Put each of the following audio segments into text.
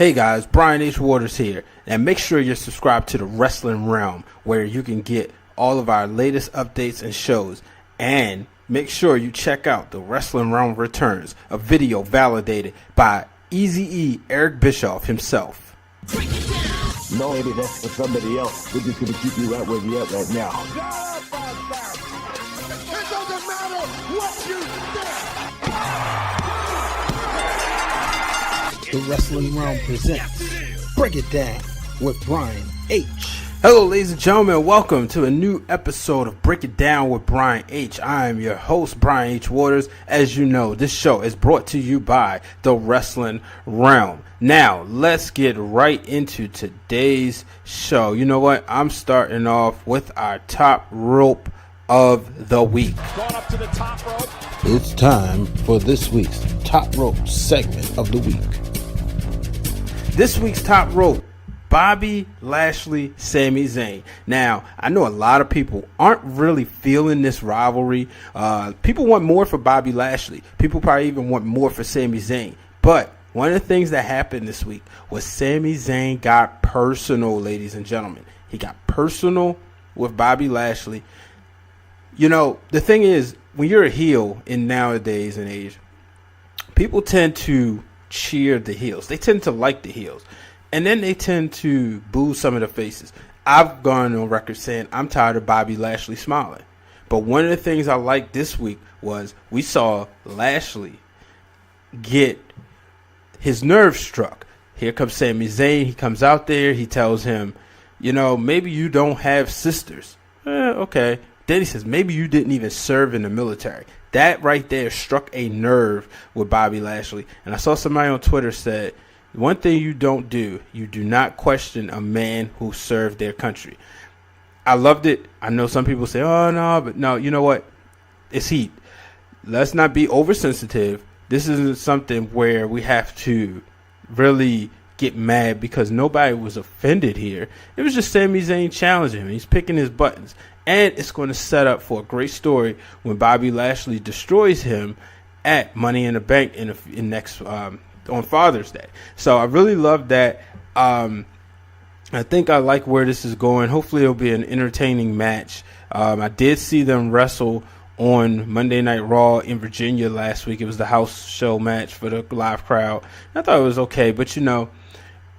Hey guys, Brian H. Waters here, and make sure you're subscribed to the Wrestling Realm, where you can get all of our latest updates and shows. And make sure you check out the Wrestling Realm Returns, a video validated by Eazy-E Eric Bischoff himself. No, maybe that's for somebody else. We're just going to keep you right where you're at right now. It doesn't matter what you think. The Wrestling Realm presents Break It Down with Brian H. Hello ladies and gentlemen, welcome to a new episode of Break It Down with Brian H. I am your host, Brian H. Waters. As you know, this show is brought to you by the Wrestling Realm. Now, let's get right into today's show. You know what? I'm starting off with our top rope of the week. Going up to the top rope. It's time for this week's Top Rope segment of the week. This week's top rope, Bobby Lashley, Sami Zayn. Now, I know a lot of people aren't really feeling this rivalry. People want more for Bobby Lashley. People probably even want more for Sami Zayn. But one of the things that happened this week was Sami Zayn got personal, ladies and gentlemen. He got personal with Bobby Lashley. You know, the thing is, when you're a heel in nowadays and age, people tend to cheer the heels. They tend to like the heels. And then they tend to boo some of the faces. I've gone on record saying I'm tired of Bobby Lashley smiling. But one of the things I liked this week was we saw Lashley get his nerves struck. Here comes Sami Zayn. He comes out there. He tells him, you know, maybe you don't have sisters. Okay. Then he says, maybe you didn't even serve in the military. That right there struck a nerve with Bobby Lashley. And I saw somebody on Twitter said, one thing you don't do, you do not question a man who served their country. I loved it. I know some people say, oh, no, but no, you know what? It's heat. Let's not be oversensitive. This isn't something where we have to really get mad because nobody was offended here. It was just Sami Zayn challenging him. He's picking his buttons. And it's going to set up for a great story when Bobby Lashley destroys him at Money in the Bank in next on Father's Day. So I really love that. I think I like where this is going. Hopefully it'll be an entertaining match. I did see them wrestle on Monday Night Raw in Virginia last week. It was the house show match for the live crowd. I thought it was okay, but you know,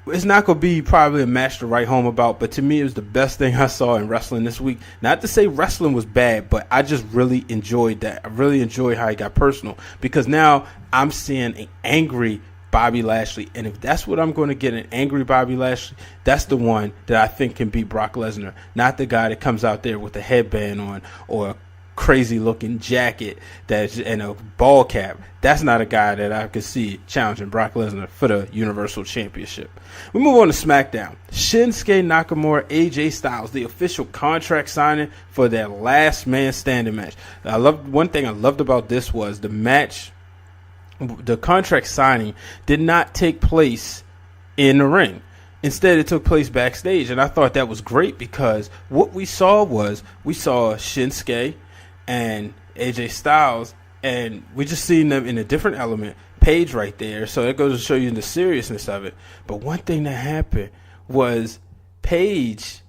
it's not going to be probably a match to write home about, but to me it was the best thing I saw in wrestling this week. Not to say wrestling was bad, but I just really enjoyed that. I really enjoyed how he got personal because now I'm seeing an angry Bobby Lashley, and if that's what I'm going to get, an angry Bobby Lashley, that's the one that I think can beat Brock Lesnar, not the guy that comes out there with a headband on or a crazy looking jacket and a ball cap. That's not a guy that I could see challenging Brock Lesnar for the Universal Championship. We move on to SmackDown. Shinsuke Nakamura, AJ Styles, the official contract signing for their last man standing match. One thing I loved about this was the match. The contract signing did not take place in the ring. Instead, it took place backstage, and I thought that was great because what we saw Shinsuke and AJ Styles, and we just seen them in a different element. Paige right there, so it goes to show you the seriousness of it. But one thing that happened was Paige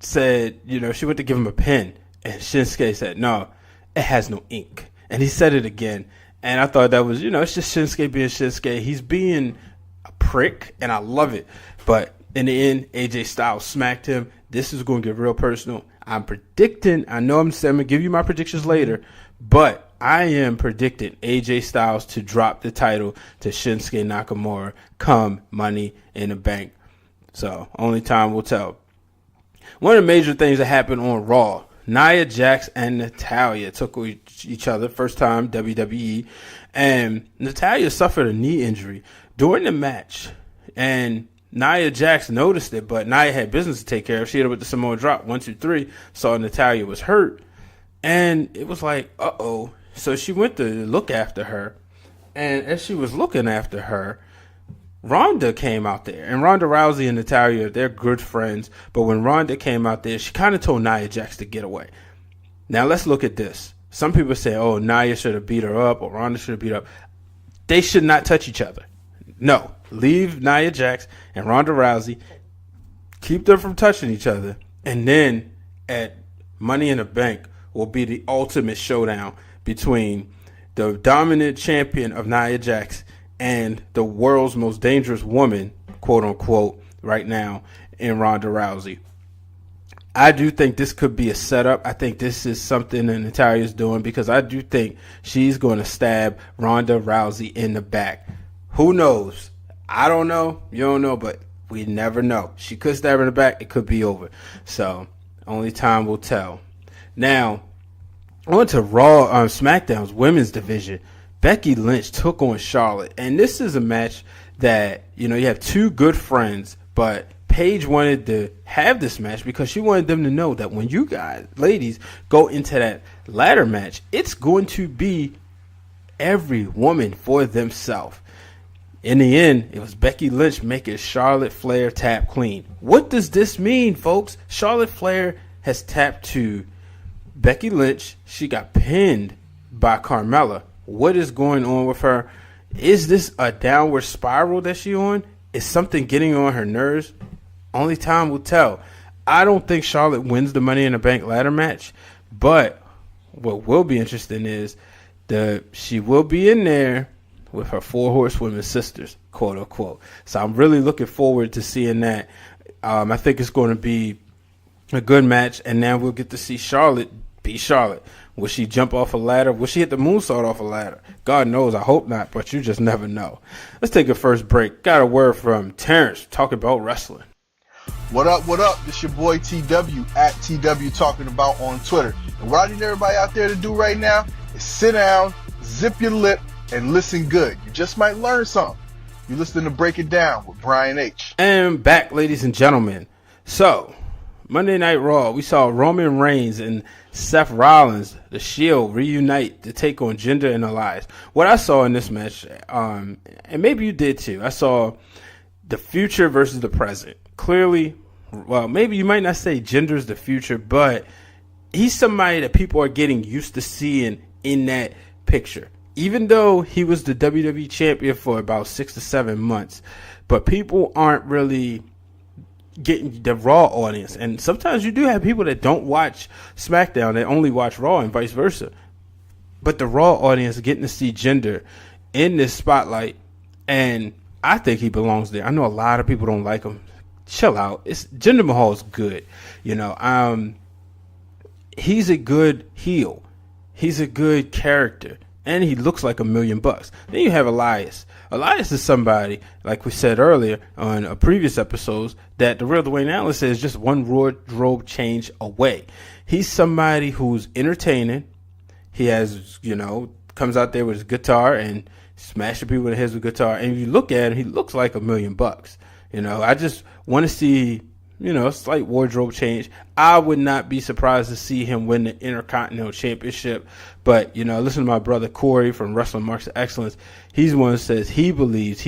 said, you know, she went to give him a pen, and Shinsuke said, no, it has no ink. And he said it again. And I thought that was, you know, it's just Shinsuke being Shinsuke. He's being a prick, and I love it. But in the end, AJ Styles smacked him. This is going to get real personal. I'm predicting, I know I'm going to give you my predictions later, but I am predicting AJ Styles to drop the title to Shinsuke Nakamura come Money in the Bank. So, only time will tell. One of the major things that happened on Raw, Nia Jax and Natalya took each other, first time WWE, and Natalya suffered a knee injury during the match, and Nia Jax noticed it, but Nia had business to take care of. She hit her with the Samoa drop, 1, 2, 3, saw Natalya was hurt, and it was like, uh-oh. So she went to look after her, and as she was looking after her, Ronda came out there, and Ronda Rousey and Natalya, they're good friends, but when Ronda came out there, she kind of told Nia Jax to get away. Now let's look at this. Some people say, oh, Nia should have beat her up, or Ronda should have beat her up. They should not touch each other. No. leave Nia Jax and Ronda Rousey, keep them from touching each other, and then at Money in the Bank will be the ultimate showdown between the dominant champion of Nia Jax and the world's most dangerous woman, quote unquote, right now in Ronda Rousey. I do think this could be a setup. I think this is something that Natalia's doing because I do think she's going to stab Ronda Rousey in the back. Who knows? I don't know. You don't know, but we never know. She could stab her in the back. It could be over. So only time will tell. Now, on to Raw, SmackDown's women's division. Becky Lynch took on Charlotte. And this is a match that, you have two good friends, but Paige wanted to have this match because she wanted them to know that when you guys, ladies, go into that ladder match, it's going to be every woman for themselves. In the end, it was Becky Lynch making Charlotte Flair tap clean. What does this mean, folks? Charlotte Flair has tapped to Becky Lynch. She got pinned by Carmella. What is going on with her? Is this a downward spiral that she's on? Is something getting on her nerves? Only time will tell. I don't think Charlotte wins the Money in the Bank ladder match, but what will be interesting is she will be in there with her 4 horsewomen sisters, quote unquote. So I'm really looking forward to seeing that. I think it's going to be a good match, and now we'll get to see Charlotte be Charlotte. Will she jump off a ladder? Will she hit the moonsault off a ladder? God knows, I hope not, but you just never know. Let's take a first break. Got a word from Terrence talking about wrestling. What up, what up? This your boy TW at TW Talking About on Twitter. And what I need everybody out there to do right now is sit down, zip your lip, and listen good. You just might learn something. You listen to Break It Down with Brian H. And back, ladies and gentlemen. So, Monday Night Raw, we saw Roman Reigns and Seth Rollins, the Shield, reunite to take on Jinder and Elias. What I saw in this match, and maybe you did too, I saw the future versus the present. Clearly, well, maybe you might not say Jinder's the future, but he's somebody that people are getting used to seeing in that picture. Even though he was the WWE champion for about 6 to 7 months, but people aren't really getting the Raw audience. And sometimes you do have people that don't watch SmackDown, that only watch Raw and vice versa. But the Raw audience is getting to see Jinder in this spotlight, and I think he belongs there. I know a lot of people don't like him. Chill out. Jinder Mahal's good. He's a good heel. He's a good character. And he looks like $1 million. Then you have Elias. Elias is somebody, like we said earlier on a previous episodes, that the real Dwayne Allen says just one wardrobe change away. He's somebody who's entertaining. He has, comes out there with his guitar and smashing people in the heads with guitar. And if you look at him, he looks like $1 million. I just want to see, a slight wardrobe change. I would not be surprised to see him win the Intercontinental Championship. But, listen to my brother Corey from Wrestling Marks of Excellence. He's one that says he believes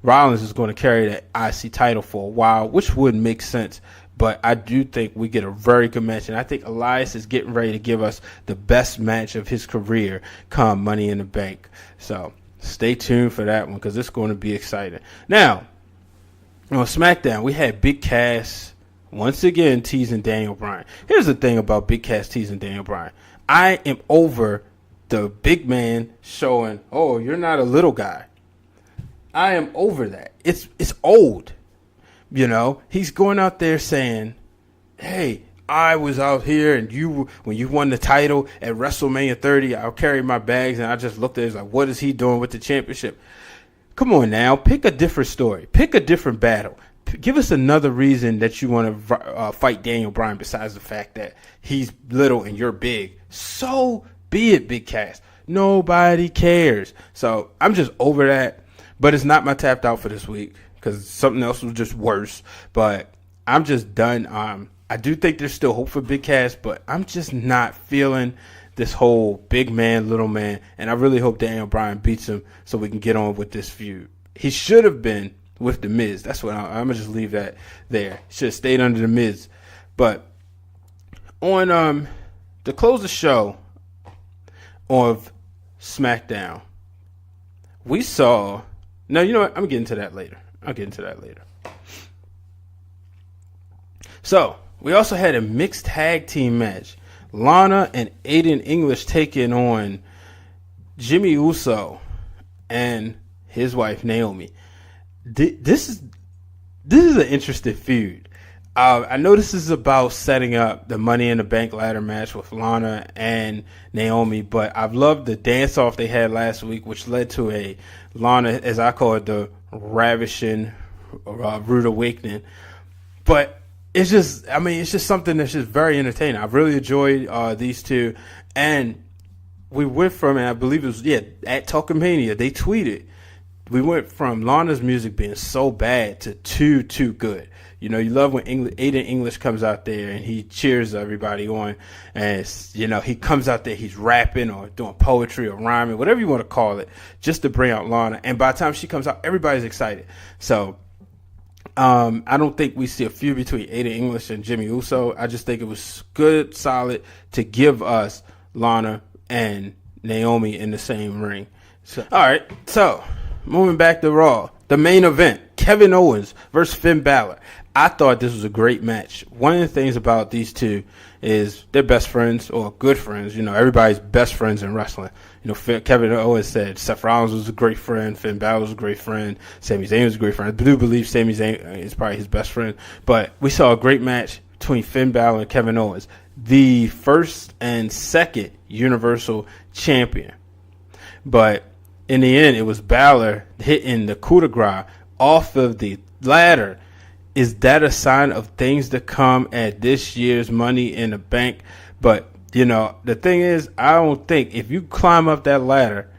Rollins is going to carry that IC title for a while, which would make sense. But I do think we get a very good match. And I think Elias is getting ready to give us the best match of his career come Money in the Bank. So stay tuned for that one because it's going to be exciting. Now, on SmackDown, we had Big Cass once again teasing Daniel Bryan. Here's the thing about Big Cass teasing Daniel Bryan. I am over the big man showing, oh, you're not a little guy. I am over that. It's old. He's going out there saying, hey, I was out here and when you won the title at WrestleMania 30, I'll carry my bags. And I just looked at it like, what is he doing with the championship? Come on now, pick a different story. Pick a different battle. Give us another reason that you want to fight Daniel Bryan besides the fact that he's little and you're big. So be it, Big Cass. Nobody cares. So I'm just over that. But it's not my tapped out for this week because something else was just worse. But I'm just done. I do think there's still hope for Big Cass, but I'm just not feeling this whole big man, little man. And I really hope Daniel Bryan beats him so we can get on with this feud. He should have been with The Miz. That's what I'm going to just leave that there. Should have stayed under The Miz. But on to close the show of SmackDown, we saw No, you know what? I'm getting to that later. So, we also had a mixed tag team match. Lana and Aiden English taking on Jimmy Uso and his wife Naomi. This is an interesting feud. I know this is about setting up the Money in the Bank ladder match with Lana and Naomi, but I've loved the dance-off they had last week, which led to a Lana, as I call it, the ravishing rude awakening. But it's just something that's just very entertaining. I've really enjoyed these two, and we went from, and I believe it was at Talkamania, they tweeted, we went from Lana's music being so bad to too good. You know, you love when Aiden English comes out there and he cheers everybody on, and he comes out there, he's rapping or doing poetry or rhyming, whatever you want to call it, just to bring out Lana. And by the time she comes out, everybody's excited. So I don't think we see a feud between Aiden English and Jimmy Uso. I just think it was good, solid to give us Lana and Naomi in the same ring. So, all right, so moving back to Raw, the main event, Kevin Owens versus Finn Balor. I thought this was a great match. One of the things about these two is they're best friends or good friends. You know, everybody's best friends in wrestling. You know, Kevin Owens said Seth Rollins was a great friend, Finn Balor was a great friend, Sami Zayn was a great friend. I do believe Sami Zayn is probably his best friend. But we saw a great match between Finn Balor and Kevin Owens, the first and second Universal Champion. But in the end, it was Balor hitting the coup de grace off of the ladder. Is that a sign of things to come at this year's Money in the Bank? But, you know, the thing is, I don't think if you climb up that ladder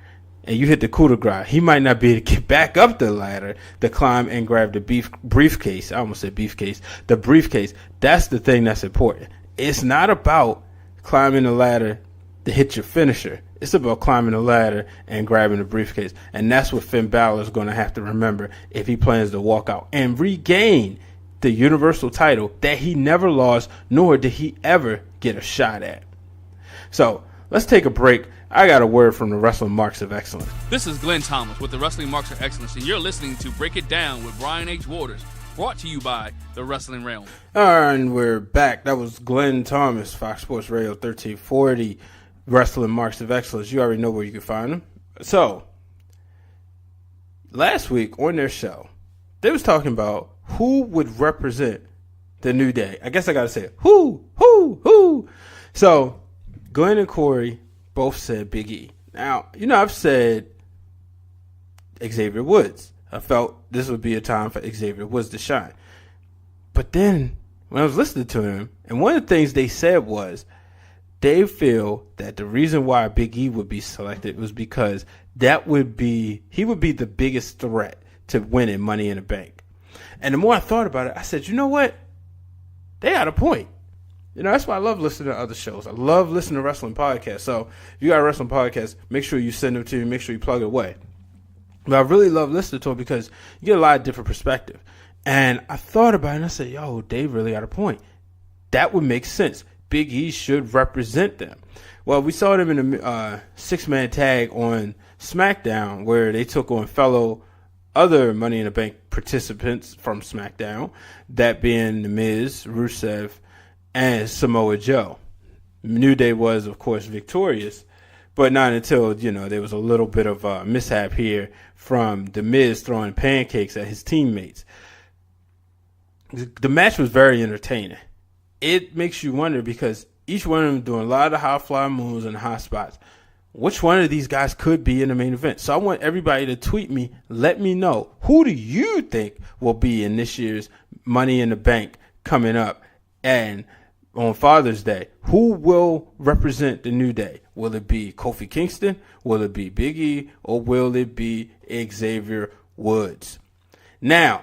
and you hit the coup de grace, he might not be able to get back up the ladder to climb and grab the briefcase. I almost said beefcase. The briefcase. That's the thing that's important. It's not about climbing the ladder to hit your finisher. It's about climbing the ladder and grabbing the briefcase. And that's what Finn Balor is going to have to remember if he plans to walk out and regain the Universal title that he never lost, nor did he ever get a shot at. So let's take a break. I got a word from the Wrestling Marks of Excellence. This is Glenn Thomas with the Wrestling Marks of Excellence, and you're listening to Break It Down with Brian H. Waters, brought to you by the Wrestling Realm. And we're back. That was Glenn Thomas, Fox Sports Radio 1340, Wrestling Marks of Excellence. You already know where you can find them. So, last week on their show, they was talking about who would represent the New Day. I guess I got to say it. Who? So, Glenn and Corey both said Big E. Now, you know, I've said Xavier Woods. I felt this would be a time for Xavier Woods to shine. But then, when I was listening to him, and one of the things they said was, they feel that the reason why Big E would be selected was because he would be the biggest threat to winning Money in the Bank. And the more I thought about it, I said, you know what? They got a point. You know, that's why I love listening to other shows. I love listening to wrestling podcasts. So if you got a wrestling podcast, make sure you send them to me. Make sure you plug it away. But I really love listening to them because you get a lot of different perspective. And I thought about it and I said, yo, they really got a point. That would make sense. Big E should represent them. Well, we saw them in a six-man tag on SmackDown where they took on fellow other Money in the Bank participants from SmackDown, that being The Miz, Rusev, and Samoa Joe. New Day was, of course, victorious, but not until, you know, there was a little bit of a mishap here from The Miz throwing pancakes at his teammates. The match was very entertaining. It makes you wonder because each one of them doing a lot of high-fly moves and high spots. Which one of these guys could be in the main event? So I want everybody to tweet me. Let me know. Who do you think will be in this year's Money in the Bank coming up? And on Father's Day, who will represent the New Day? Will it be Kofi Kingston? Will it be Big E? Or will it be Xavier Woods? Now,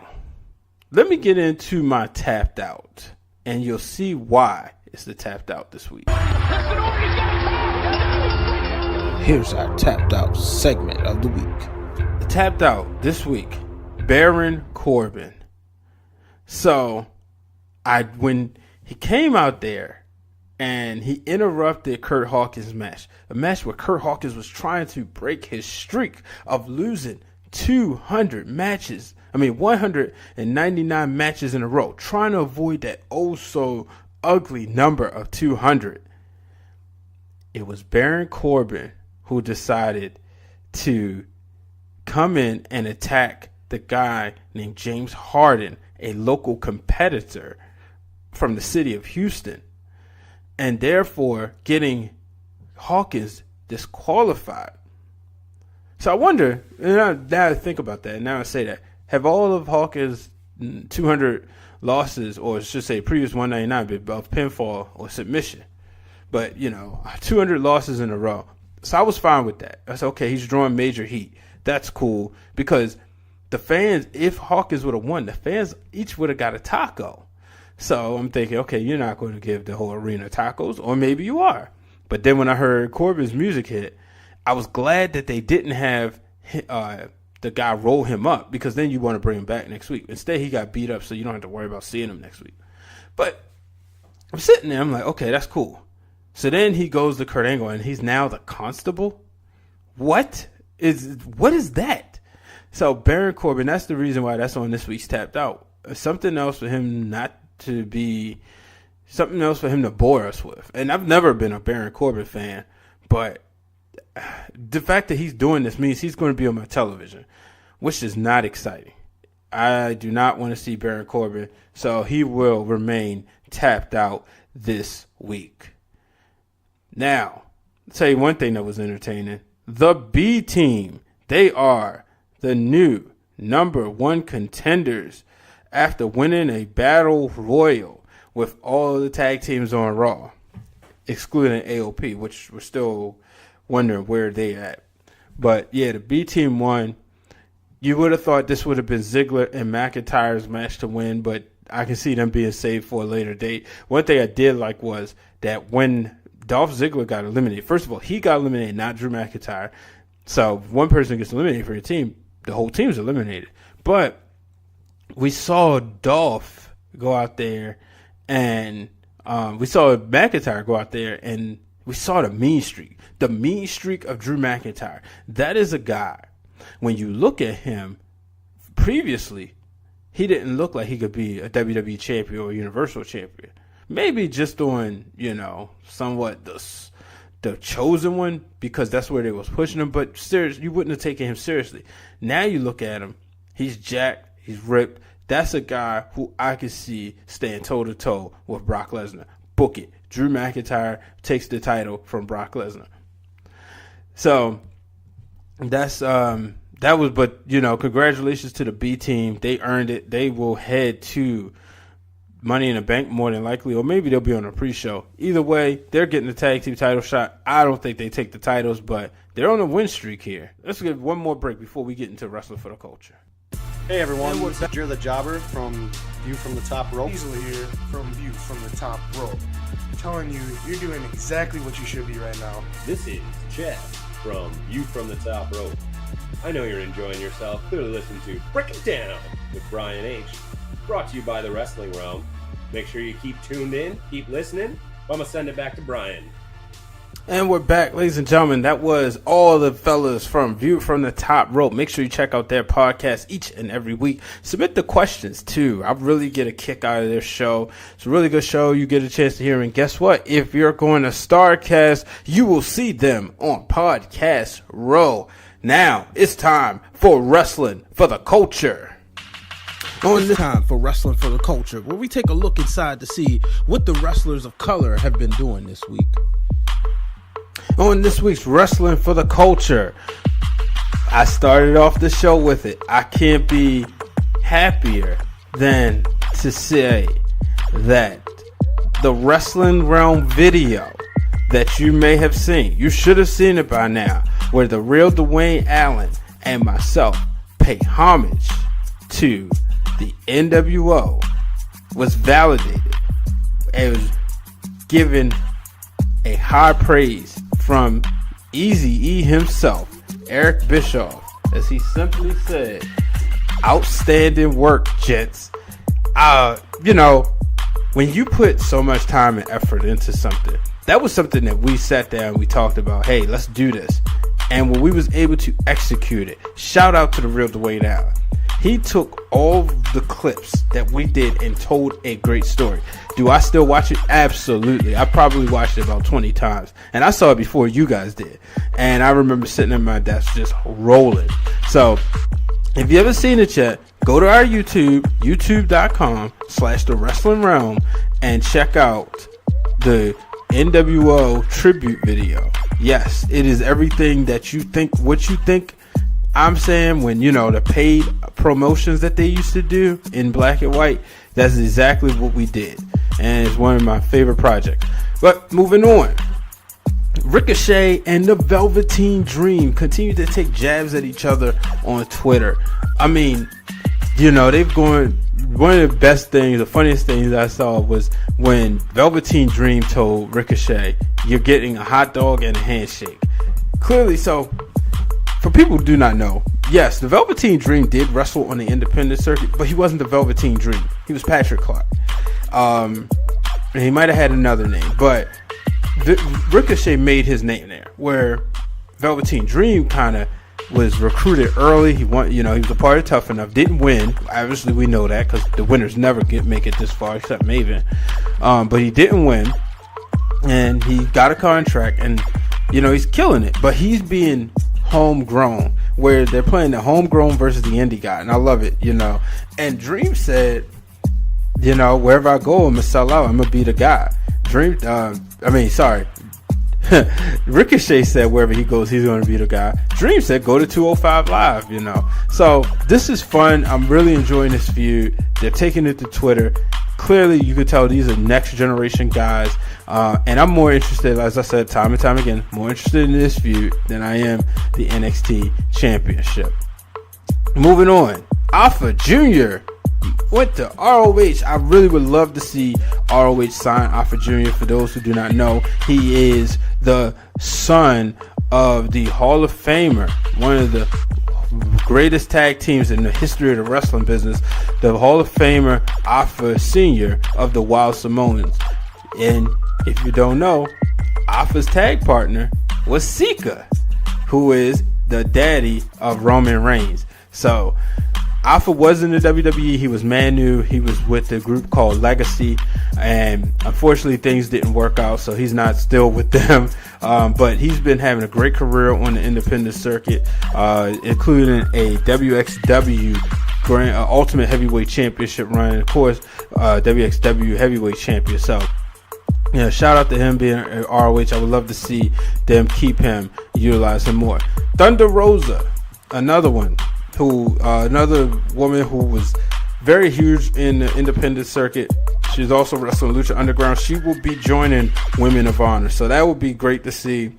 let me get into my tapped out. And you'll see why it's the tapped out this week. Here's our tapped out segment of the week. The tapped out this week, Baron Corbin. So, when he came out there and he interrupted Kurt Hawkins' match, a match where Kurt Hawkins was trying to break his streak of losing 200 matches. 199 matches in a row, trying to avoid that oh so ugly number of 200. It was Baron Corbin who decided to come in and attack the guy named James Harden, a local competitor from the city of Houston, and therefore getting Hawkins disqualified. So I wonder, now I think about that, and now I say that, have all of Hawkins' 200 losses, or should say previous 199, been of pinfall or submission? But, 200 losses in a row. So I was fine with that. I said, okay, he's drawing major heat. That's cool, because the fans, if Hawkins would have won, the fans each would have got a taco. So I'm thinking, okay, you're not going to give the whole arena tacos, or maybe you are. But then when I heard Corbin's music hit, I was glad that they didn't have the guy roll him up, because then you want to bring him back next week. Instead, he got beat up, so you don't have to worry about seeing him next week. But I'm sitting there, I'm like, okay, that's cool. So then he goes to Kurt Angle, and he's now the constable? What is that? So Baron Corbin, that's the reason why that's on this week's Tapped Out. Something else for him to bore us with. And I've never been a Baron Corbin fan, but the fact that he's doing this means he's going to be on my television, which is not exciting. I do not want to see Baron Corbin, so he will remain tapped out this week. Now, I'll tell you one thing that was entertaining. The B Team, they are the new number one contenders after winning a battle royal with all of the tag teams on Raw, excluding AOP, which we're still wondering where they at. But yeah, the B Team won. You would have thought this would have been Ziggler and McIntyre's match to win, but I can see them being saved for a later date. One thing I did like was that when Dolph Ziggler got eliminated, first of all, he got eliminated, not Drew McIntyre. So one person gets eliminated for your team, the whole team's eliminated. But we saw Dolph go out there, and we saw McIntyre go out there, and we saw the mean streak of Drew McIntyre. That is a guy, when you look at him previously, he didn't look like he could be a WWE champion or a Universal champion. Maybe just on, somewhat the chosen one, because that's where they was pushing him. But seriously, you wouldn't have taken him seriously. Now you look at him, he's jacked, he's ripped. That's a guy who I could see staying toe-to-toe with Brock Lesnar. Book it. Drew McIntyre takes the title from Brock Lesnar. So congratulations to the B Team. They earned it. They will head to Money in the Bank more than likely, or maybe they'll be on a pre-show. Either way, they're getting the tag team title shot. I don't think they take the titles, but they're on a win streak here. Let's get one more break before we get into Wrestling for the Culture. Hey everyone, you're the Jobber from View from the Top Rope. Easily here from View from the Top Rope. I'm telling you, you're doing exactly what you should be right now. This is Chad from View from the Top Rope. I know you're enjoying yourself. Clearly listen to Break It Down with Brian H. Brought to you by the Wrestling Realm. Make sure you keep tuned in, keep listening. I'm going to send it back to Brian. And we're back, ladies and gentlemen. That was all the fellas from View from the Top Rope. Make sure you check out their podcast each and every week. Submit the questions, too. I really get a kick out of their show. It's a really good show. You get a chance to hear. And guess what? If you're going to StarCast, you will see them on Podcast Row. Now, it's time for Wrestling for the Culture. On this time for Wrestling for the Culture, where we take a look inside to see what the wrestlers of color have been doing this week. On this week's Wrestling for the Culture, I started off the show with it. I can't be happier than to say that the Wrestling Realm video that you may have seen, you should have seen it by now, where the real Dwayne Allen and myself pay homage to the NWO was validated. It was given a high praise from Eazy-E himself, Eric Bischoff, as he simply said, outstanding work, gents. When you put so much time and effort into something, that was something that we sat down and we talked about, hey, let's do this. And when we was able to execute it, shout out to the real Dwayne Allen. He took all the clips that we did and told a great story. Do I still watch it? Absolutely. I probably watched it about 20 times. And I saw it before you guys did. And I remember sitting at my desk just rolling. So, if you haven't seen it yet, go to our YouTube, youtube.com/The Wrestling Realm, and check out the NWO tribute video. Yes, it is everything that you think, what you think I'm saying when, the paid promotions that they used to do in black and white. That's exactly what we did. And it's one of my favorite projects. But moving on. Ricochet and the Velveteen Dream continue to take jabs at each other on Twitter. I mean, they've gone. One of the best things, the funniest things I saw was when Velveteen Dream told Ricochet, "You're getting a hot dog and a handshake." Clearly, so for people who do not know, yes, the Velveteen Dream did wrestle on the independent circuit, but he wasn't the Velveteen Dream. He was Patrick Clark. And he might have had another name, but Ricochet made his name there, where Velveteen Dream kind of was recruited early. He won, he was a part of Tough Enough. Didn't win. Obviously, we know that because the winners never make it this far, except Maven. But he didn't win, and he got a contract, and he's killing it. But he's being homegrown, where they're playing the homegrown versus the indie guy, and I love it. And Dream said, wherever I go, I'm gonna sell out. I'm gonna be the guy. Ricochet said wherever he goes, he's going to be the guy. Dream said go to 205 Live, So this is fun. I'm really enjoying this feud. They're taking it to Twitter. Clearly, you can tell these are next generation guys. And I'm more interested, as I said time and time again, more interested in this feud than I am the NXT Championship. Moving on. Alpha Jr. went to ROH. I really would love to see ROH sign Alpha Jr. For those who do not know, he is the son of the Hall of Famer, one of the greatest tag teams in the history of the wrestling business, the Hall of Famer Alpha Sr. of the Wild Samoans. And if you don't know, Alpha's tag partner was Sika, who is the daddy of Roman Reigns. So Alpha was in the WWE. He was Manu. He was with the group called Legacy, and unfortunately things didn't work out, so he's not still with them. But he's been having a great career on the independent circuit, including a WXW Ultimate Heavyweight Championship run, and of course WXW Heavyweight Champion. So shout out to him being at ROH. I would love to see them keep him, utilize him more. Thunder Rosa, another one. Another woman who was very huge in the independent circuit. She's also wrestling Lucha Underground. She will be joining Women of Honor, so that would be great to see.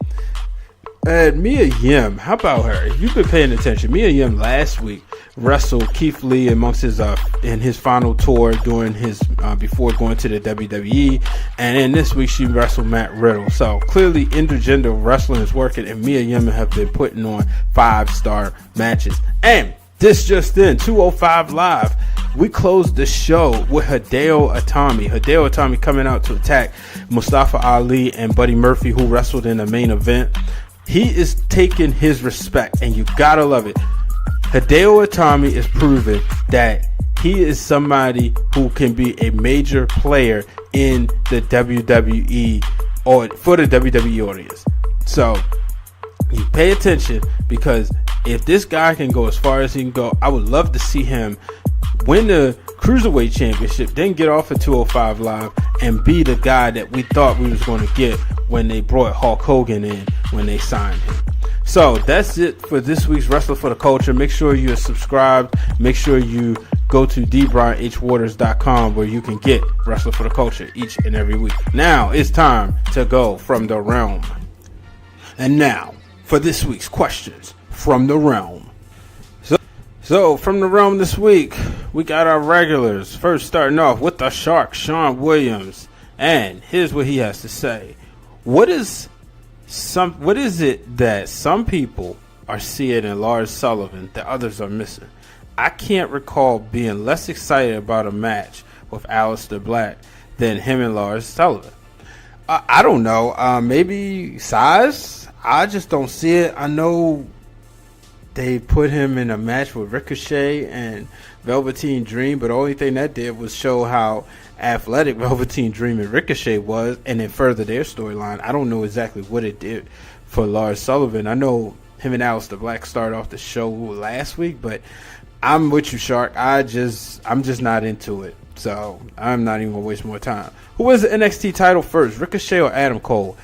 And Mia Yim, how about her? If you've been paying attention, Mia Yim last week wrestled Keith Lee amongst his in his final tour during his before going to the WWE, and then this week she wrestled Matt Riddle. So clearly intergender wrestling is working, and Mia Yim have been putting on 5-star matches. And this just in, 205 Live, we closed the show with Hideo Itami. Hideo Itami coming out to attack Mustafa Ali and Buddy Murphy, who wrestled in the main event. He is taking his respect, and you gotta love it. Hideo Itami is proving that he is somebody who can be a major player in the WWE or for the WWE audience. So you pay attention, because if this guy can go as far as he can go, I would love to see him win the Cruiserweight Championship, then get off at 205 Live and be the guy that we thought we was going to get when they brought Hulk Hogan in when they signed him. So that's it for this week's Wrestler for the Culture. Make sure you're subscribed. Make sure you go to dbrianhwaters.com, where you can get Wrestler for the Culture each and every week. Now it's time to go from the realm. And now for this week's questions from the realm. So from the realm this week, we got our regulars. First, starting off with the Shark, Sean Williams, and here's what he has to say. What is it that some people are seeing in Lars Sullivan that others are missing? I can't recall being less excited about a match with Aleister Black than him and Lars Sullivan. I don't know. Maybe size. I just don't see it. I know they put him in a match with Ricochet and Velveteen Dream, but the only thing that did was show how athletic Velveteen Dream and Ricochet was, and then further their storyline. I don't know exactly what it did for Lars Sullivan. I know him and Aleister Black started off the show last week, but I'm with you, Shark. I'm just not into it, so I'm not even gonna waste more time. Who wins the NXT title first, Ricochet or Adam Cole?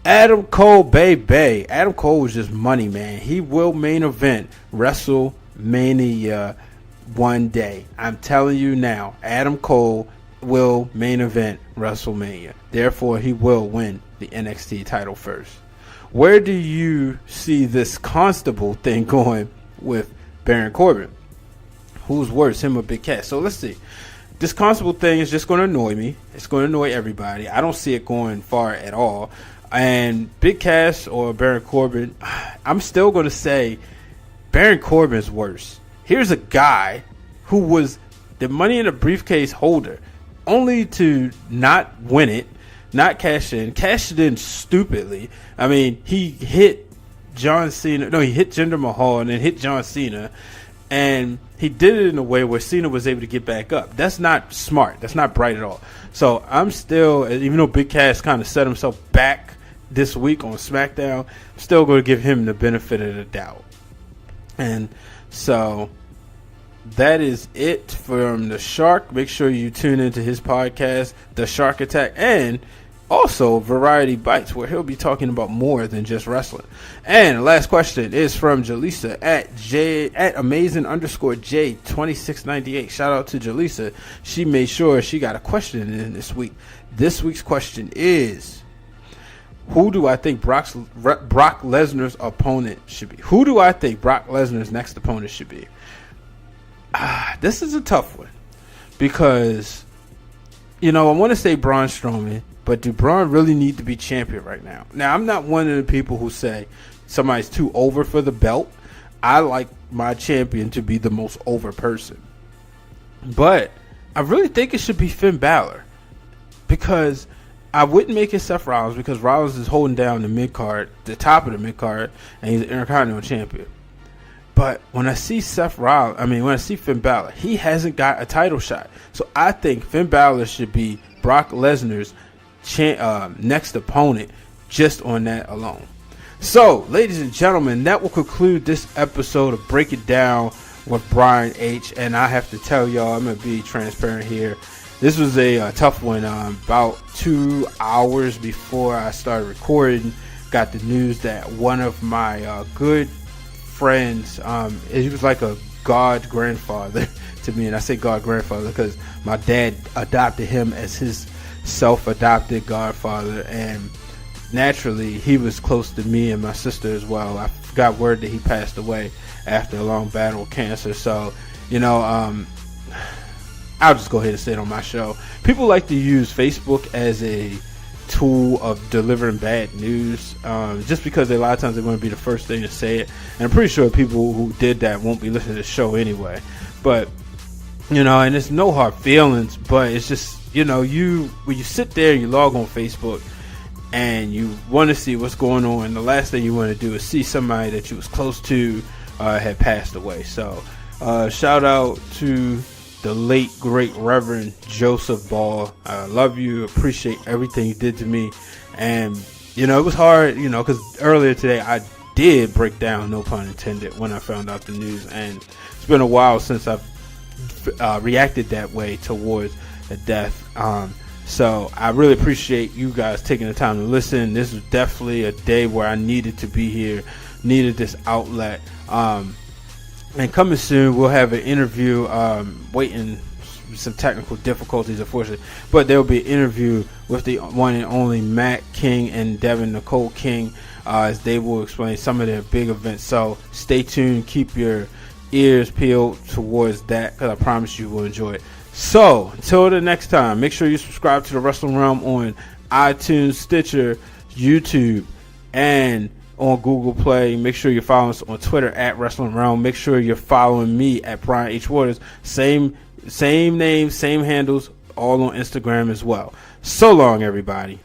Adam Cole, baby. Adam Cole was just money, man. He will main event WrestleMania one day. I'm telling you now, Adam Cole will main event WrestleMania. Therefore, he will win the NXT title first. Where do you see this Constable thing going with Baron Corbin? Who's worse, him or Big Cass? So let's see. This Constable thing is just going to annoy me. It's going to annoy everybody. I don't see it going far at all. And Big Cass or Baron Corbin, I'm still going to say Baron Corbin's worse. Here's a guy who was the Money in the Briefcase holder, only to not win it, not cash in. Cashed it in stupidly. I mean, he hit John Cena. No, he hit Jinder Mahal and then hit John Cena. And he did it in a way where Cena was able to get back up. That's not smart. That's not bright at all. So I'm still, even though Big Cass kind of set himself back this week on SmackDown, I'm still going to give him the benefit of the doubt. And so that is it from the Shark. Make sure you tune into his podcast, The Shark Attack, and also Variety Bites, where he'll be talking about more than just wrestling. And the last question is from Jaleesa at amazing_J2698. Shout out to Jaleesa. She made sure she got a question in this week. This week's question is, who do I think Brock Lesnar's opponent should be? Who do I think Brock Lesnar's next opponent should be? This is a tough one because, I want to say Braun Strowman, but do Braun really need to be champion right now? Now, I'm not one of the people who say somebody's too over for the belt. I like my champion to be the most over person. But I really think it should be Finn Balor, because I wouldn't make it Seth Rollins, because Rollins is holding down the mid-card, the top of the mid-card, and he's an Intercontinental champion. But when I see when I see Finn Balor, he hasn't got a title shot. So I think Finn Balor should be Brock Lesnar's next opponent just on that alone. So, ladies and gentlemen, that will conclude this episode of Break It Down with Brian H. And I have to tell y'all, I'm going to be transparent here. This was a tough one. About 2 hours before I started recording, got the news that one of my good friends, he was like a god grandfather to me. And I say god grandfather because my dad adopted him as his self-adopted godfather, and naturally he was close to me and my sister as well. I got word that he passed away after a long battle with cancer. So I'll just go ahead and say it on my show. People like to use Facebook as a tool of delivering bad news, just because a lot of times they're going to be the first thing to say it, and I'm pretty sure people who did that won't be listening to the show anyway. But and it's no hard feelings, but it's just when you sit there and you log on Facebook and you want to see what's going on, the last thing you want to do is see somebody that you was close to had passed away. So shout out to the late great Reverend Joseph Ball. I love you, appreciate everything you did to me. And it was hard, because earlier today I did break down, no pun intended, when I found out the news, and it's been a while since I've reacted that way towards a death. So I really appreciate you guys taking the time to listen. This was definitely a day where I needed to be here, needed this outlet. And coming soon, we'll have an interview, waiting some technical difficulties, unfortunately, but there will be an interview with the one and only Matt King and Devin Nicole King, as they will explain some of their big events. So stay tuned, keep your ears peeled towards that, because I promise you will enjoy it. So until the next time, make sure you subscribe to the Wrestling Realm on iTunes, Stitcher, YouTube, and on Google Play. Make sure you follow us on Twitter at Wrestling Realm. Make sure you're following me at Brian H. Waters. Same name, same handles, all on Instagram as well. So long, everybody.